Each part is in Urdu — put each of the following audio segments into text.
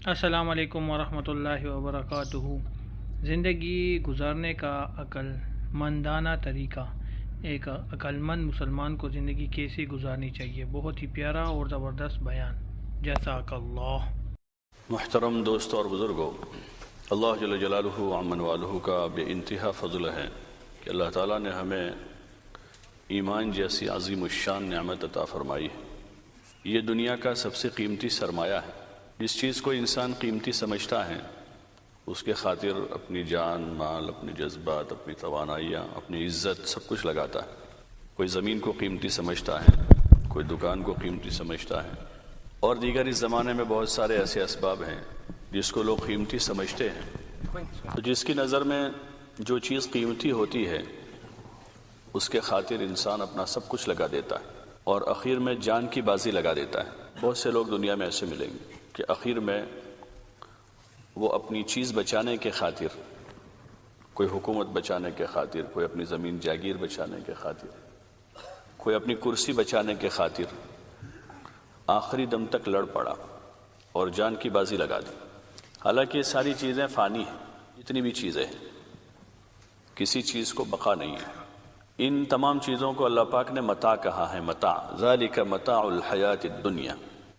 السلام علیکم ورحمۃ اللہ وبرکاتہ۔ زندگی گزارنے کا عقل مندانہ طریقہ، ایک عقل مند مسلمان کو زندگی کیسے گزارنی چاہیے، بہت ہی پیارا اور زبردست بیان، جزاک اللہ۔ محترم دوستوں اور بزرگوں، اللہ جل جلالہ عمن والہ کا بے انتہا فضل ہے کہ اللہ تعالیٰ نے ہمیں ایمان جیسی عظیم الشان نعمت عطا فرمائی ہے۔ یہ دنیا کا سب سے قیمتی سرمایہ ہے۔ جس چیز کو انسان قیمتی سمجھتا ہے اس کے خاطر اپنی جان، مال، اپنے جذبات، اپنی توانائیاں، اپنی عزت سب کچھ لگاتا ہے۔ کوئی زمین کو قیمتی سمجھتا ہے، کوئی دکان کو قیمتی سمجھتا ہے، اور دیگر اس زمانے میں بہت سارے ایسے اسباب ہیں جس کو لوگ قیمتی سمجھتے ہیں۔ تو جس کی نظر میں جو چیز قیمتی ہوتی ہے اس کے خاطر انسان اپنا سب کچھ لگا دیتا ہے اور آخر میں جان کی بازی لگا دیتا ہے۔ بہت سے لوگ دنیا میں ایسے ملیں گے کہ آخر میں وہ اپنی چیز بچانے کے خاطر، کوئی حکومت بچانے کے خاطر، کوئی اپنی زمین جاگیر بچانے کے خاطر، کوئی اپنی کرسی بچانے کے خاطر آخری دم تک لڑ پڑا اور جان کی بازی لگا دی۔ حالانکہ یہ ساری چیزیں فانی ہیں، جتنی بھی چیزیں ہیں، کسی چیز کو بقا نہیں ہے۔ ان تمام چیزوں کو اللہ پاک نے متاع کہا ہے، متاع، ذالک متاع الحیات الدنیا،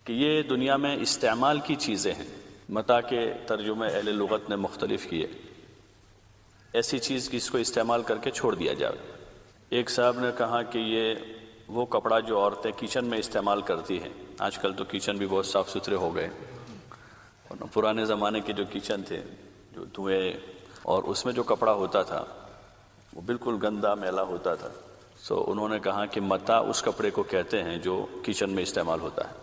کہ یہ دنیا میں استعمال کی چیزیں ہیں۔ متاع کے ترجمے اہل لغت نے مختلف کیے، ایسی چیز کی اس کو استعمال کر کے چھوڑ دیا جائے۔ ایک صاحب نے کہا کہ یہ وہ کپڑا جو عورتیں کچن میں استعمال کرتی ہیں، آج کل تو کچن بھی بہت صاف ستھرے ہو گئے، پرانے زمانے کے جو کچن تھے، جو دھوئیں اور اس میں جو کپڑا ہوتا تھا وہ بالکل گندا میلا ہوتا تھا۔ سو انہوں نے کہا کہ متاع اس کپڑے کو کہتے ہیں جو کچن میں استعمال ہوتا ہے،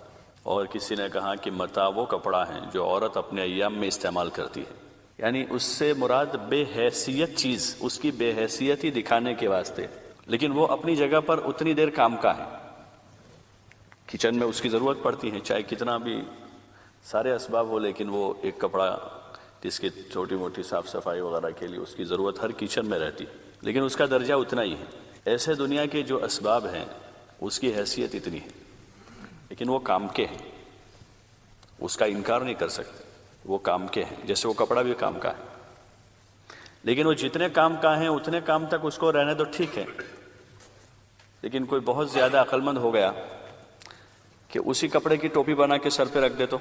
اور کسی نے کہا کہ متاع وہ کپڑا ہے جو عورت اپنے ایام میں استعمال کرتی ہے، یعنی اس سے مراد بے حیثیت چیز، اس کی بے حیثیتی دکھانے کے واسطے، لیکن وہ اپنی جگہ پر اتنی دیر کام کا ہے۔ کچن میں اس کی ضرورت پڑتی ہے، چاہے کتنا بھی سارے اسباب ہو، لیکن وہ ایک کپڑا جس کی چھوٹی موٹی صاف صفائی وغیرہ کے لیے اس کی ضرورت ہر کچن میں رہتی، لیکن اس کا درجہ اتنا ہی ہے۔ ایسے دنیا کے جو اسباب ہیں اس کی حیثیت اتنی ہے، لیکن وہ کام کے ہیں، اس کا انکار نہیں کر سکتے، وہ کام کے ہیں، جیسے وہ کپڑا بھی کام کا ہے، لیکن وہ جتنے کام کا ہیں اتنے کام تک اس کو رہنے تو ٹھیک ہے۔ لیکن کوئی بہت زیادہ عقل مند ہو گیا کہ اسی کپڑے کی ٹوپی بنا کے سر پہ رکھ دے تو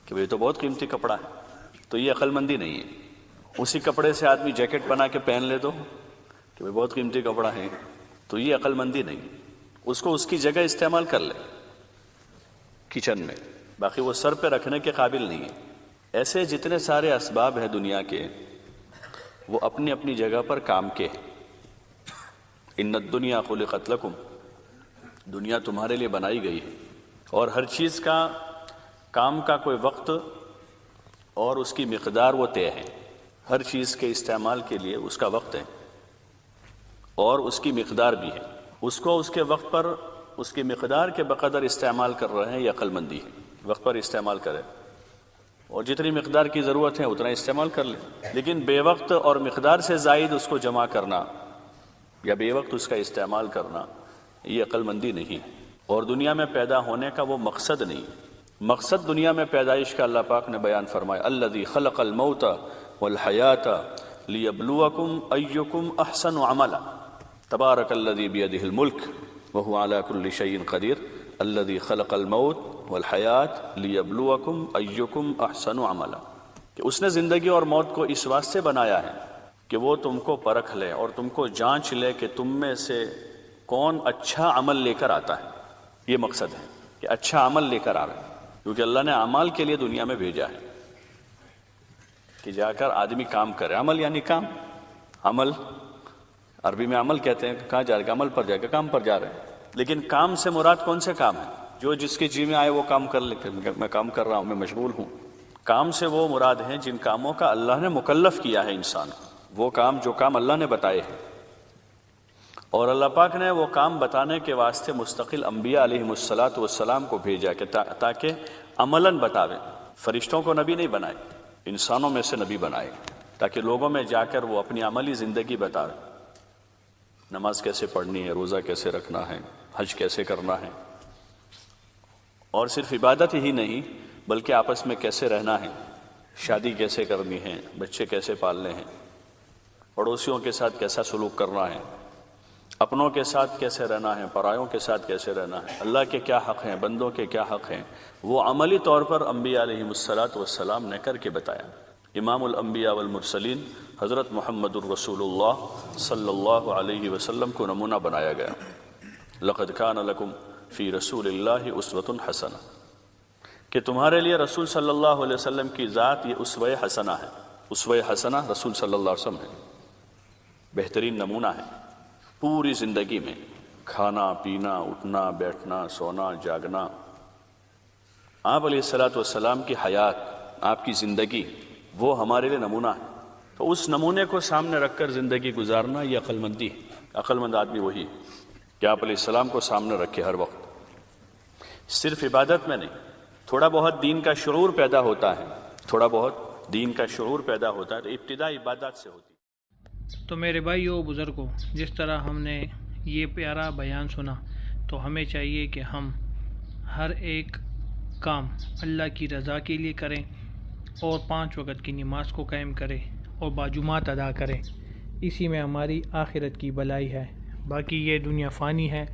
کہ یہ تو بہت قیمتی کپڑا ہے، تو یہ عقل مندی نہیں ہے۔ اسی کپڑے سے آدمی جیکٹ بنا کے پہن لے تو کہ وہ بہت قیمتی کپڑا ہے، تو یہ عقل مندی نہیں۔ اس کو اس کی جگہ استعمال کر لے کچن میں، باقی وہ سر پہ رکھنے کے قابل نہیں ہے۔ ایسے جتنے سارے اسباب ہیں دنیا کے، وہ اپنی اپنی جگہ پر کام کے ہیں۔ ان الدنیا خلقت لکم، دنیا تمہارے لیے بنائی گئی ہے، اور ہر چیز کا کام کا کوئی وقت اور اس کی مقدار وہ طے ہے۔ ہر چیز کے استعمال کے لیے اس کا وقت ہے اور اس کی مقدار بھی ہے۔ اس کو اس کے وقت پر اس کی مقدار کے بقدر استعمال کر رہے ہیں، یہ عقل مندی ہے۔ وقت پر استعمال کرے اور جتنی مقدار کی ضرورت ہے اتنا استعمال کر لے، لیکن بے وقت اور مقدار سے زائد اس کو جمع کرنا یا بے وقت اس کا استعمال کرنا، یہ عقل مندی نہیں، اور دنیا میں پیدا ہونے کا وہ مقصد نہیں۔ مقصد دنیا میں پیدائش کا اللہ پاک نے بیان فرمایا، الذی خلق الموت والحیات لیبلوکم ایکم احسن عملا، تبارک الذی بیدہ الملک وہو علی کل شیء قدیر، الذی خلق الموت والحیات لیبلوکم ایکم احسن عملا، کہ اس نے زندگی اور موت کو اس واسطے بنایا ہے کہ وہ تم کو پرکھ لے اور تم کو جانچ لے کہ تم میں سے کون اچھا عمل لے کر آتا ہے۔ یہ مقصد ہے کہ اچھا عمل لے کر آ رہے ہیں، کیونکہ اللہ نے اعمال کے لیے دنیا میں بھیجا ہے کہ جا کر آدمی کام کرے۔ عمل یعنی کام، عمل عربی میں عمل کہتے ہیں، کہاں جا رہے ہیں؟ عمل پر جا کے کام پر جا رہے ہیں، لیکن کام سے مراد کون سے کام ہیں؟ جو جس کے جی میں آئے وہ کام کر لے، میں کام کر رہا ہوں، میں مشغول ہوں۔ کام سے وہ مراد ہیں جن کاموں کا اللہ نے مکلف کیا ہے انسان کو، وہ کام جو کام اللہ نے بتائے ہیں، اور اللہ پاک نے وہ کام بتانے کے واسطے مستقل انبیاء علیہم السلام کو بھیجا کہ تاکہ عملاً بتاویں۔ فرشتوں کو نبی نہیں بنائے، انسانوں میں سے نبی بنائے تاکہ لوگوں میں جا کر وہ اپنی عملی زندگی بتائے، نماز کیسے پڑھنی ہے، روزہ کیسے رکھنا ہے، حج کیسے کرنا ہے، اور صرف عبادت ہی نہیں بلکہ آپس میں کیسے رہنا ہے، شادی کیسے کرنی ہے، بچے کیسے پالنے ہیں، پڑوسیوں کے ساتھ کیسا سلوک کرنا ہے، اپنوں کے ساتھ کیسے رہنا ہے، پرایوں کے ساتھ کیسے رہنا ہے، اللہ کے کیا حق ہیں، بندوں کے کیا حق ہیں، وہ عملی طور پر انبیاء علیہم السلام نے کر کے بتایا۔ امام الانبیاء والمرسلین حضرت محمد الرسول اللہ صلی اللہ علیہ وسلم کو نمونہ بنایا گیا۔ لقد کان لکم فی رسول اللہ اسوۃ حسنہ، کہ تمہارے لیے رسول صلی اللہ علیہ وسلم کی ذات یہ اسوہ حسنہ ہے۔ اسوہ حسنہ رسول صلی اللہ علیہ وسلم ہے، بہترین نمونہ ہے پوری زندگی میں، کھانا پینا، اٹھنا بیٹھنا، سونا جاگنا، آپ علیہ السلام کی حیات، آپ کی زندگی وہ ہمارے لیے نمونہ ہے۔ تو اس نمونے کو سامنے رکھ کر زندگی گزارنا یہ عقل مندی ہے۔ عقل مند آدمی وہی کہ آپ علیہ السلام کو سامنے رکھے ہر وقت، صرف عبادت میں نہیں، تھوڑا بہت دین کا شعور پیدا ہوتا ہے، تھوڑا بہت دین کا شعور پیدا ہوتا ہے تو ابتدا عبادات سے ہوتی ہے۔ تو میرے بھائیو بزرگوں، جس طرح ہم نے یہ پیارا بیان سنا تو ہمیں چاہیے کہ ہم ہر ایک کام اللہ کی رضا کے لیے کریں اور 5 وقت کی نماز کو قائم کریں اور باجماعت ادا کریں، اسی میں ہماری آخرت کی بھلائی ہے۔ باقی یہ دنیا فانی ہے،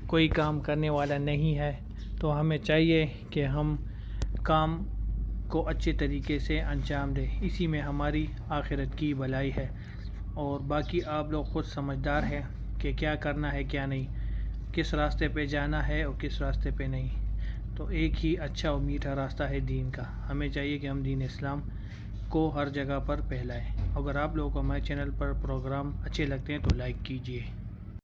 کوئی کام کرنے والا نہیں ہے، تو ہمیں چاہیے کہ ہم کام کو اچھے طریقے سے انجام دیں، اسی میں ہماری آخرت کی بھلائی ہے۔ اور باقی آپ لوگ خود سمجھدار ہیں کہ کیا کرنا ہے کیا نہیں، کس راستے پہ جانا ہے اور کس راستے پہ نہیں۔ تو ایک ہی اچھا اور میٹھا راستہ ہے دین کا، ہمیں چاہیے کہ ہم دین اسلام کو ہر جگہ پر پھیلائیں۔ اگر آپ لوگوں کو ہمارے چینل پر پروگرام اچھے لگتے ہیں تو لائک کیجیے۔